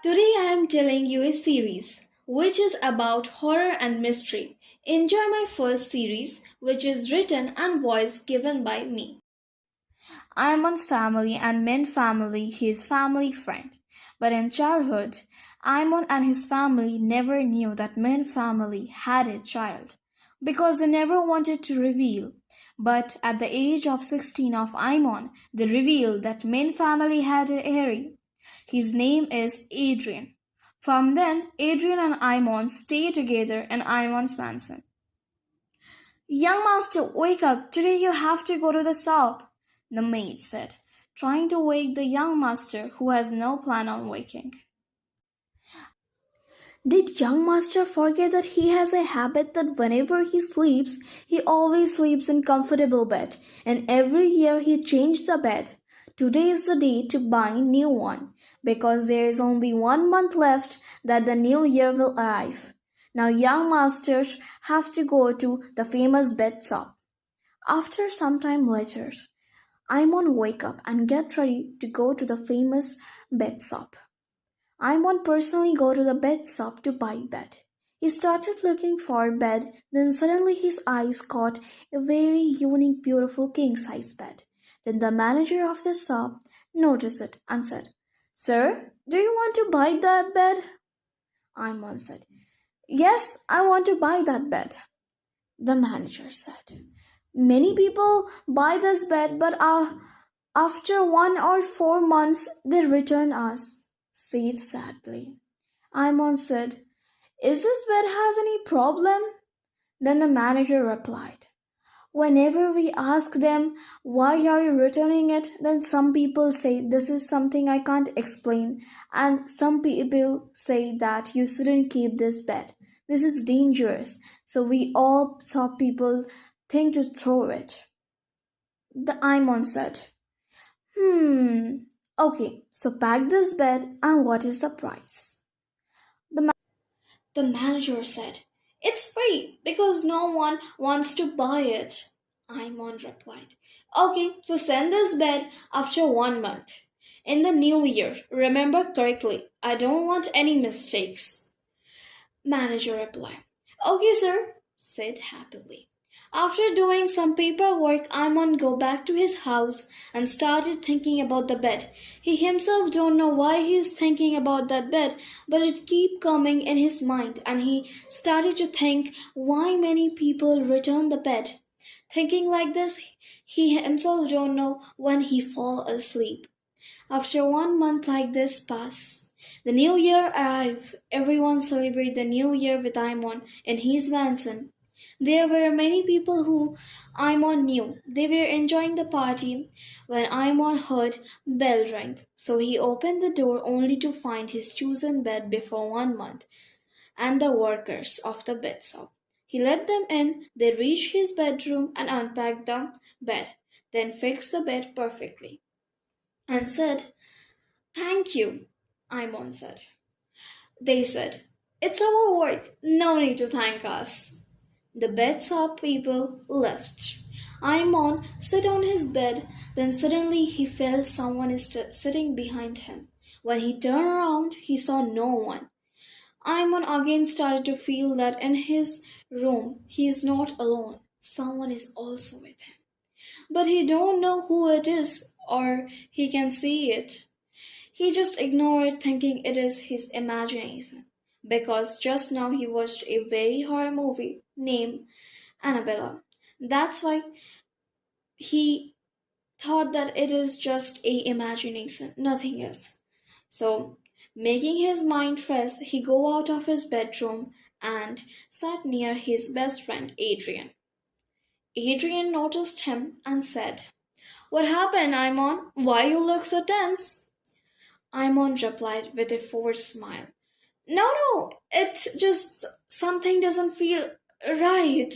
Today I am telling you a series which is about horror and mystery. Enjoy my first series, which is written and voice given by me. Imon's family and Min family his family friend. But in childhood, Imon and his family never knew that Min family had a child because they never wanted to reveal. But at the age of 16 of Imon, they revealed that Min family had a heir. His name is Adrian. From then, Adrian and Imon stay together in Imon's mansion. Young master, wake up. Today you have to go to the shop, the maid said, trying to wake the young master who has no plan on waking. Did young master forget that he has a habit that whenever he sleeps, he always sleeps in comfortable bed, and every year he changed the bed. Today is the day to buy new one, because there is only 1 month left that the new year will arrive. Now young masters have to go to the famous bed shop. After some time later, Imon wake up and get ready to go to the famous bed shop. Imon personally go to the bed shop to buy bed. He started looking for bed, then suddenly his eyes caught a very unique, beautiful king-size bed. Then the manager of the shop noticed it and said, "Sir, do you want to buy that bed?" Imon said, "Yes, I want to buy that bed." The manager said, "Many people buy this bed, but after 1 or 4 months they return us," said sadly. Imon said, "Is this bed has any problem?" Then the manager replied, "Whenever we ask them, why are you returning it? Then some people say this is something I can't explain, and some people say that you shouldn't keep this bed. This is dangerous. So we all saw people think to throw it." The Imon said, Okay, so pack this bed and what is the price?" The, ma- the manager said, "It's free because no one wants to buy it." Imon replied, "Okay, so send this bed after 1 month. In the new year, remember correctly. I don't want any mistakes." Manager replied, "Okay, sir," said happily. After doing some paperwork, Imon go back to his house and started thinking about the bed. He himself don't know why he is thinking about that bed, but it keep coming in his mind and he started to think why many people return the bed. Thinking like this, he himself don't know when he fall asleep. After 1 month like this pass, the new year arrives. Everyone celebrate the new year with Imon in his mansion. There were many people who Imon knew. They were enjoying the party when Imon heard bell ring. So he opened the door only to find his chosen bed before 1 month and the workers of the bed shop. He let them in. They reached his bedroom and unpacked the bed, then fixed the bed perfectly and said, "Thank you," Imon said. They said, "It's our work. No need to thank us." The bedside people left. Imon sat on his bed, then suddenly he felt someone is sitting behind him. When he turned around, he saw no one. Imon again started to feel that in his room he is not alone. Someone is also with him. But he don't know who it is or he can see it. He just ignored it thinking it is his imagination. Because just now he watched a very horror movie named Annabella. That's why he thought that it is just a imagination, nothing else. So, making his mind fresh, he go out of his bedroom and sat near his best friend Adrian. Adrian noticed him and said, "What happened, Imon? Why you look so tense?" Imon replied with a forced smile. No, it's just something doesn't feel right.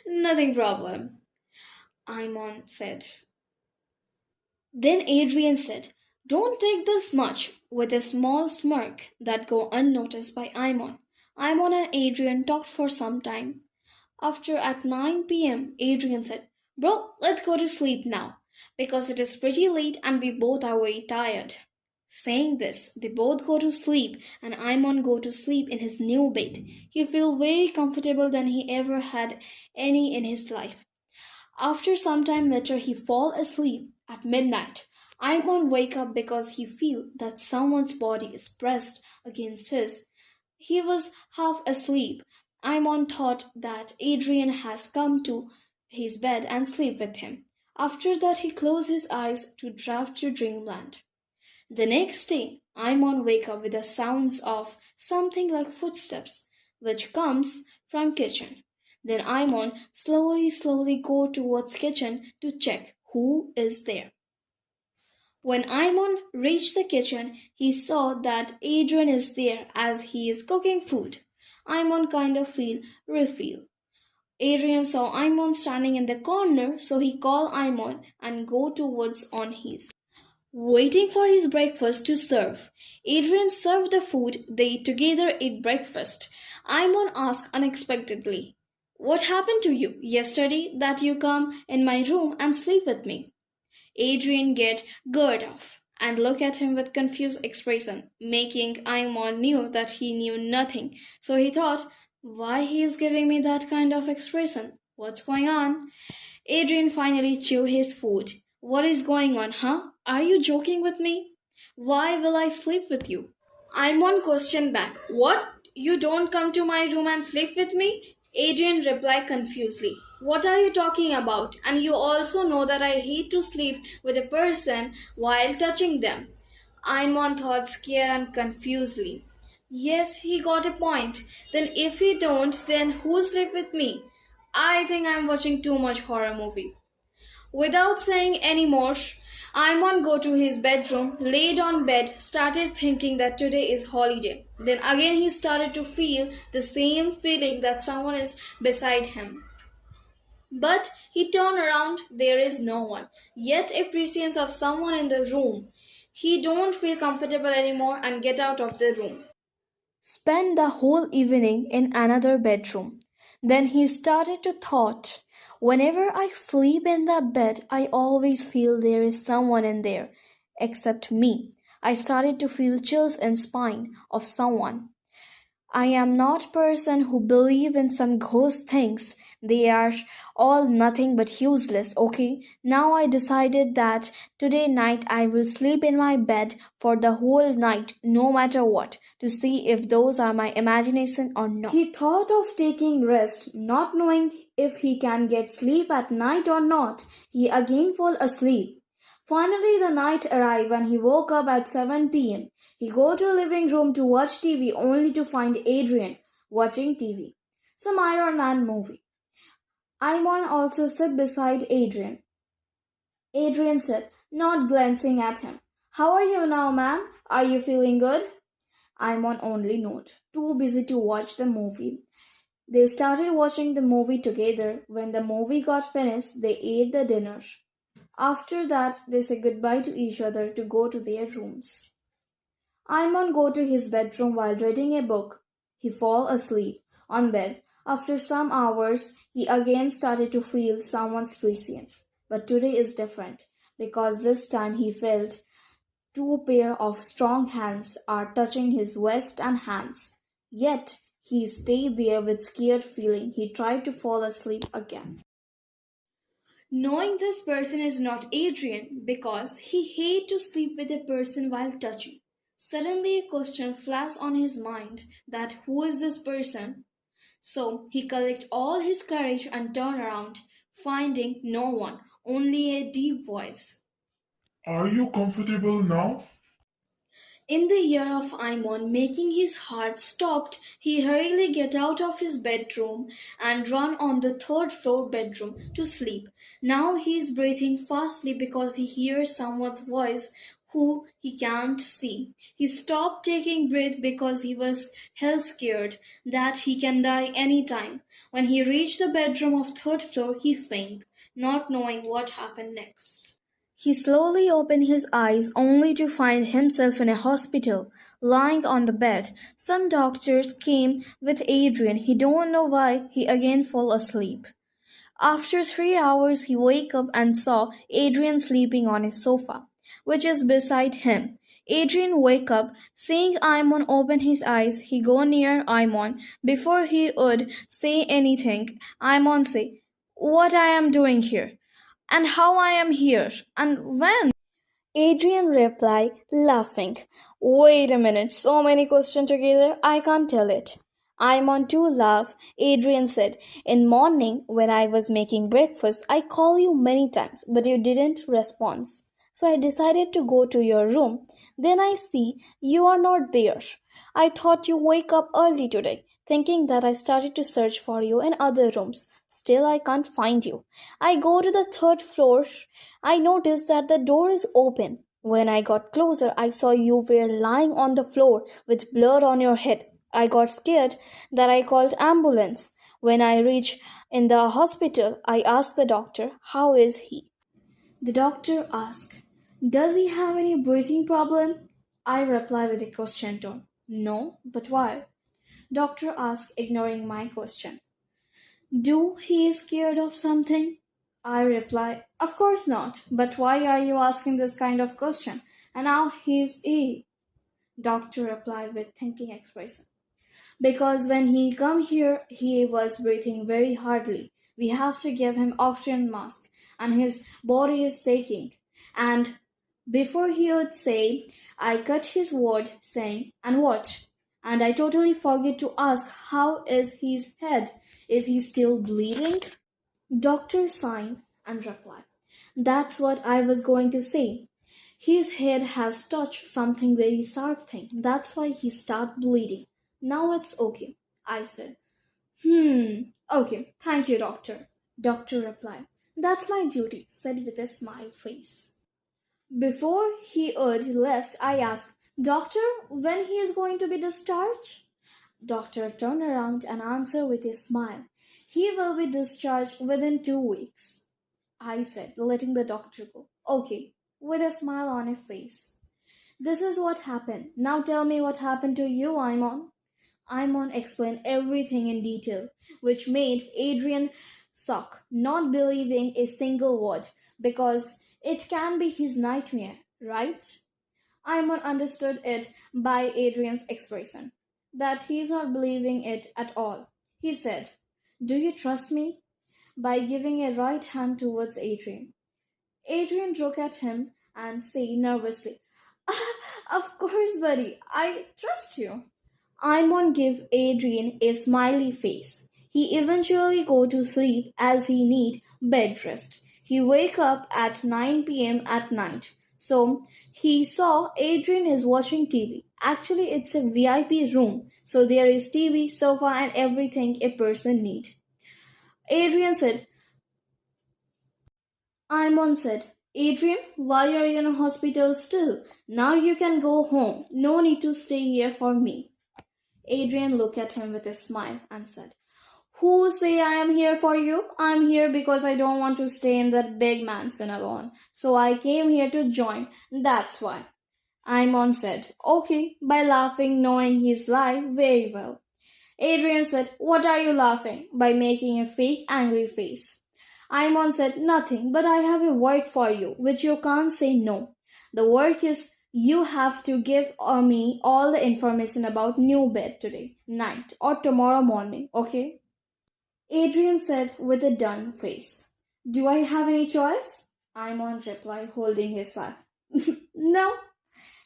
Nothing problem, Imon said. Then Adrian said, "Don't take this much," with a small smirk that go unnoticed by Imon. Imon and Adrian talked for some time. After at 9 p.m., Adrian said, "Bro, let's go to sleep now, because it is pretty late and we both are very tired." Saying this, they both go to sleep, and Imon go to sleep in his new bed. He feels very comfortable than he ever had any in his life. After some time later, he fall asleep at midnight. Imon wake up because he feel that someone's body is pressed against his. He was half asleep. Imon thought that Adrian has come to his bed and sleep with him. After that, he closed his eyes to drift to dreamland. The next day, Imon wake up with the sounds of something like footsteps, which comes from kitchen. Then Imon slowly go towards kitchen to check who is there. When Imon reached the kitchen, he saw that Adrian is there as he is cooking food. Imon kind of refill. Adrian saw Imon standing in the corner, so he called Imon and go towards on his waiting for his breakfast to serve. Adrian served the food. They together ate breakfast. Imon asked unexpectedly, "What happened to you yesterday that you come in my room and sleep with me?" Adrian get geared off and look at him with confused expression, making Imon knew that he knew nothing. So he thought, why he is giving me that kind of expression? What's going on? Adrian finally chewed his food. What is going on, huh? Are you joking with me? Why will I sleep with you? Imon questioned back. What? You don't come to my room and sleep with me? Adrian replied confusedly. What are you talking about? And you also know that I hate to sleep with a person while touching them. Imon thought scared and confusedly. Yes, he got a point. Then if he don't, then who sleep with me? I think I'm watching too much horror movie. Without saying any more, Imon go to his bedroom, laid on bed, started thinking that today is holiday. Then again he started to feel the same feeling that someone is beside him. But he turned around, there is no one. Yet a presence of someone in the room. He don't feel comfortable anymore and get out of the room. Spend the whole evening in another bedroom. Then he started to thought, whenever I sleep in that bed, I always feel there is someone in there, except me. I started to feel chills in spine of someone. I am not person who believe in some ghost things. They are all nothing but useless, okay? Now I decided that today night I will sleep in my bed for the whole night, no matter what, to see if those are my imagination or not. He thought of taking rest, not knowing if he can get sleep at night or not. He again fell asleep. Finally, the night arrived when he woke up at 7 p.m. He go to living room to watch TV only to find Adrian watching TV. Some Iron Man movie. Imon also sat beside Adrian. Adrian said, not glancing at him. How are you now, ma'am? Are you feeling good? Imon only nodded, too busy to watch the movie. They started watching the movie together. When the movie got finished, they ate the dinner. After that, they said goodbye to each other to go to their rooms. Imon go to his bedroom while reading a book. He fall asleep on bed. After some hours, he again started to feel someone's presence. But today is different because this time he felt two pair of strong hands are touching his waist and hands. Yet he stayed there with scared feeling. He tried to fall asleep again. Knowing this person is not Adrian because he hated to sleep with a person while touching. Suddenly a question flashed on his mind that who is this person? So he collected all his courage and turned around, finding no one, only a deep voice. Are you comfortable now? In the ear of Imon, making his heart stopped, he hurriedly get out of his bedroom and run on the third floor bedroom to sleep. Now he is breathing fastly because he hears someone's voice who he can't see. He stopped taking breath because he was hell scared that he can die any time. When he reached the bedroom of third floor, he fainted, not knowing what happened next. He slowly opened his eyes only to find himself in a hospital, lying on the bed. Some doctors came with Adrian. He don't know why he again fell asleep. After 3 hours, he woke up and saw Adrian sleeping on a sofa, which is beside him. Adrian wake up, seeing Imon open his eyes. He go near Imon. Before he would say anything, Imon say, "What I am doing here, and how I am here, and when?" Adrian replied, laughing, "Wait a minute, so many questions together, I can't tell it." "I'm on to laugh," Adrian said. "In morning, when I was making breakfast, I called you many times, but you didn't respond. So I decided to go to your room. Then I see you are not there. I thought you wake up early today, thinking that I started to search for you in other rooms. Still, I can't find you. I go to the third floor. I noticed that the door is open. When I got closer, I saw you were lying on the floor with blood on your head. I got scared that I called ambulance. When I reached in the hospital, I asked the doctor, 'How is he?' The doctor asked, 'Does he have any breathing problem?' I replied with a question tone, 'No, but why?' Doctor asked, ignoring my question, 'Do he is scared of something?' I reply, 'Of course not. But why are you asking this kind of question? And now he is ill.' Doctor replied with thinking expression, 'Because when he come here, he was breathing very hardly. We have to give him oxygen mask, and his body is shaking.' And before he would say, I cut his word, saying, 'And what?' And I totally forget to ask, 'How is his head? Is he still bleeding?' Doctor signed and replied, 'That's what I was going to say. His head has touched something very sharp thing. That's why he started bleeding. Now it's okay.' I said, 'Okay, thank you, doctor.' Doctor replied, 'That's my duty,' said with a smile face. Before he would left, I asked, 'Doctor, when he is going to be discharged?' Doctor turned around and answered with a smile, 'He will be discharged within 2 weeks.' I said, letting the doctor go, 'Okay,' with a smile on his face. This is what happened. Now tell me what happened to you, Imon. Imon explained everything in detail, which made Adrian suck, not believing a single word, because it can be his nightmare, right? Imon understood it by Adrian's expression, that he is not believing it at all. He said, 'Do you trust me?' By giving a right hand towards Adrian. Adrian looked at him and said nervously, 'Of course, buddy, I trust you.' Imon gave Adrian a smiley face. He eventually go to sleep as he need bed rest. He wake up at 9 p.m. at night. So he saw Adrian is watching TV. Actually, it's a VIP room. So there is TV, sofa and everything a person need. Adrian said, Imon said, 'Adrian, why are you in a hospital still? Now you can go home. No need to stay here for me.' Adrian looked at him with a smile and said, 'Who say I am here for you? I'm here because I don't want to stay in that big mansion alone. So I came here to join. That's why.' Imon said, 'Okay,' by laughing, knowing his lie very well. Adrian said, 'What are you laughing?' by making a fake angry face. Imon said, 'Nothing, but I have a word for you, which you can't say no. The word is you have to give me all the information about new bed today, night, or tomorrow morning, okay?' Adrian said with a done face, 'Do I have any choice?' Imon replied, holding his laugh. 'No.'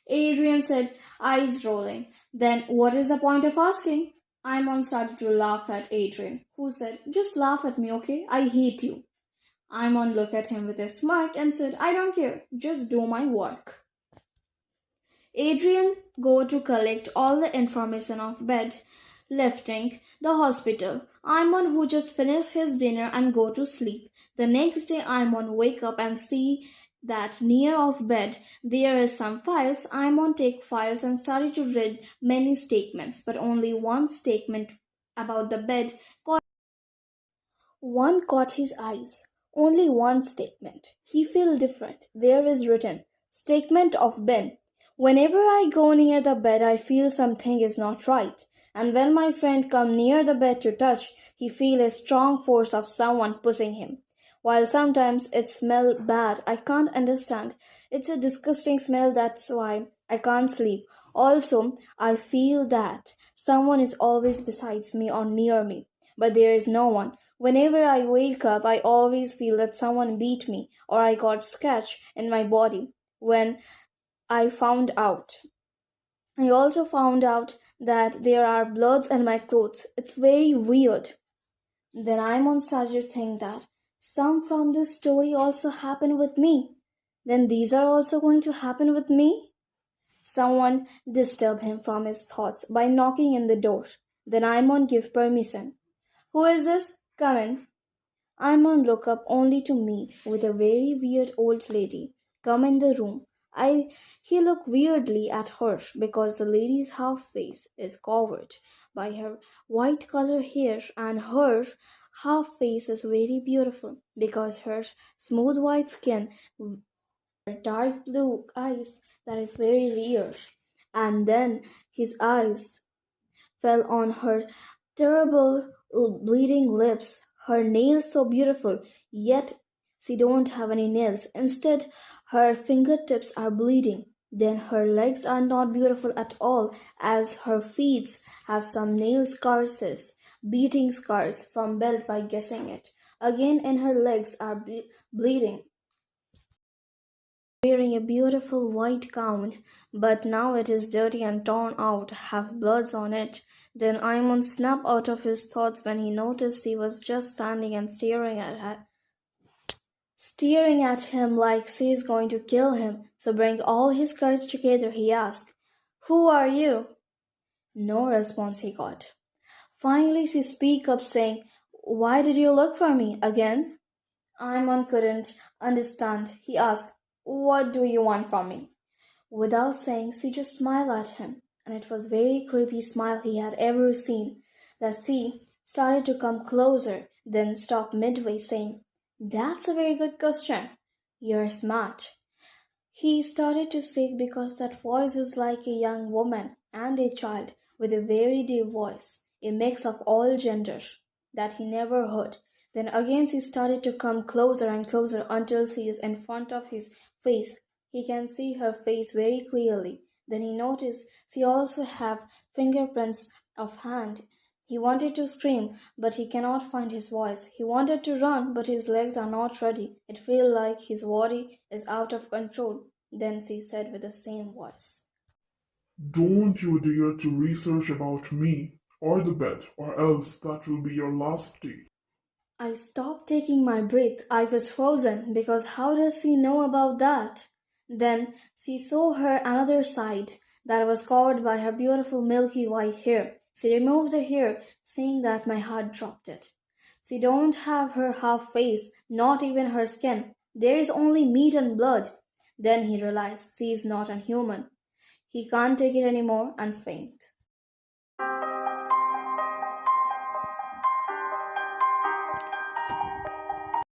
Adrian said, eyes rolling. 'Then what is the point of asking?' Imon started to laugh at Adrian, who said, 'Just laugh at me, okay? I hate you.' Imon looked at him with a smirk and said, 'I don't care. Just do my work.' Adrian go to collect all the information of bed, lifting the hospital. Imon who just finished his dinner and go to sleep. The next day Imon wake up and see that near of bed there is some files. Imon take files and started to read many statements, but only one statement about the bed caught his eyes. Only one statement. He feel different. There is written, statement of Ben. Whenever I go near the bed, I feel something is not right. And when my friend come near the bed to touch, he feel a strong force of someone pushing him. While sometimes it smell bad, I can't understand It's a disgusting smell, that's why I can't sleep. Also, I feel that someone is always besides me or near me, but there is no one. Whenever I wake up, I always feel that someone beat me or I got scratched in my body. When I found out. I also found out that there are bloods in my clothes. It's very weird. Then Imon started to think that some from this story also happened with me. Then these are also going to happen with me? Someone disturbed him from his thoughts by knocking in the door. Then Imon gave permission. Who is this? Come in. Imon looked up only to meet with a very weird old lady come in the room. I He looked weirdly at her because the lady's half face is covered by her white color hair and her half face is very beautiful because her smooth white skin, dark blue eyes that is very rare. And then his eyes fell on her terrible bleeding lips, her nails so beautiful, yet she don't have any nails. Instead, her fingertips are bleeding. Then her legs are not beautiful at all, as her feet have some nail scars, beating scars from belt by guessing it. Again, and her legs are bleeding wearing a beautiful white gown, but now it is dirty and torn out, have bloods on it. Then Imon snapped out of his thoughts when he noticed she was just standing and staring at him like she is going to kill him. So bring all his courage together, he asked, "Who are you?" No response he got. Finally she spoke up saying, "Why did you look for me again?" Imon couldn't understand. He asked, "What do you want from me?" Without saying, she just smiled at him, and it was very creepy smile he had ever seen. That she started to come closer, then stopped midway, saying, "That's a very good question. You're smart." He started to sing because that voice is like a young woman and a child with a very deep voice, a mix of all genders that he never heard. Then again she started to come closer and closer until she is in front of his face. He can see her face very clearly. Then he noticed she also have fingerprints of hand. He wanted to scream, but he cannot find his voice. He wanted to run, but his legs are not ready. It feels like his body is out of control. Then she said with the same voice. Don't you dare to research about me or the bed, or else that will be your last day. I stopped taking my breath. I was frozen because how does she know about that? Then she saw her another side that was covered by her beautiful milky white hair. She removed the hair, seeing that my heart dropped it. She don't have her half face, not even her skin. There is only meat and blood. Then he realized she is not a human. He can't take it anymore and faint.